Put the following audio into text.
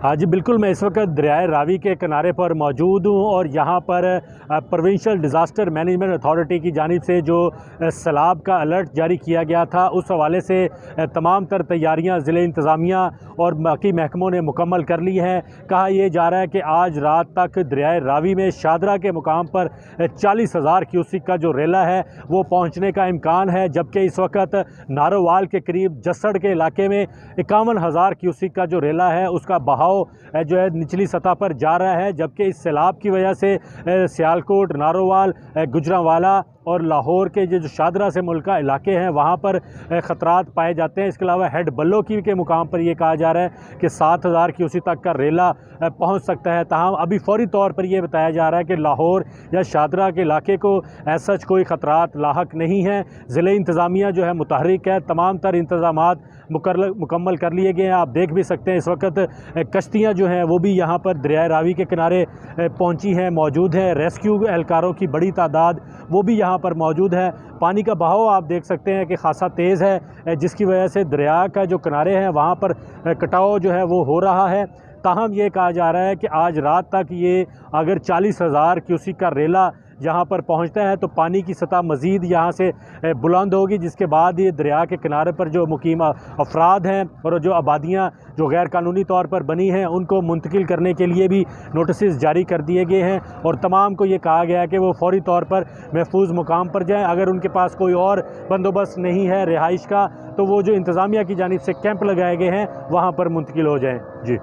हाँ जी, बिल्कुल। मैं इस वक्त दरियाए रावी के किनारे पर मौजूद हूँ और यहाँ पर प्रोविंशियल डिज़ास्टर मैनेजमेंट अथॉरिटी की जानिब से जो सैलाब का अलर्ट जारी किया गया था, उस हवाले से तमाम तर तैयारियाँ ज़िले इंतज़ामिया और बाकी महकमों ने मुकम्मल कर ली हैं। कहा यह जा रहा है कि आज रात तक दरियाए रावी में शादरा के मुकाम पर 40,000 क्यूसिक का जो रेला है वो पहुँचने का इम्कान है, जबकि इस वक्त नारोवाल के करीब जसड़ के इलाके में 51,000 क्यूसिक का जो रेला है उसका बहाव जो है निचली सतह पर जा रहा है। जबकि इस सैलाब की वजह से सियालकोट, नारोवाल, गुजरांवाला और लाहौर के जो शादरा से मुल्का इलाके हैं वहाँ पर ख़तरात पाए जाते हैं। इसके अलावा हेड बल्लो की के मुकाम पर यह कहा जा रहा है कि 7,000 क्यूसी तक का रेला पहुँच सकता है। ताहम अभी फ़ौरी तौर पर यह बताया जा रहा है कि लाहौर या शादरा के इलाके को ऐसा कोई ख़तरात लाहक नहीं है। ज़िले इंतज़ामिया जो है मुतहरिक है, तमाम तर इंतज़ामात मुकम्मल कर लिए गए हैं। आप देख भी सकते हैं इस वक्त कश्तियाँ जो हैं वो भी यहाँ पर दरियाए रावी के किनारे पहुँची हैं, मौजूद हैं। रेस्क्यू एहलकारों की बड़ी तादाद वो भी यहाँ पर मौजूद है। पानी का बहाव आप देख सकते हैं कि खासा तेज़ है, जिसकी वजह से दरिया का जो किनारे हैं वहाँ पर कटाव जो है वो हो रहा है। ताहम ये कहा जा रहा है कि आज रात तक ये अगर 40,000 क्यूसिक का रेला यहाँ पर पहुँचता है तो पानी की सतह मज़ीद यहाँ से बुलंद होगी, जिसके बाद ये दरिया के किनारे पर जो मुकीम अफराद हैं और जो आबादियाँ जो गैर कानूनी तौर पर बनी हैं उनको मुंतकिल करने के लिए भी नोटिस जारी कर दिए गए हैं और तमाम को ये कहा गया है कि वो फौरी तौर पर महफूज मुकाम पर जाएँ। अगर उनके पास कोई और बंदोबस्त नहीं है रिहाइश का तो वो जो इंतज़ामिया की जानिब से कैंप लगाए गए हैं वहाँ पर मुंतकिल हो जाएँ। जी।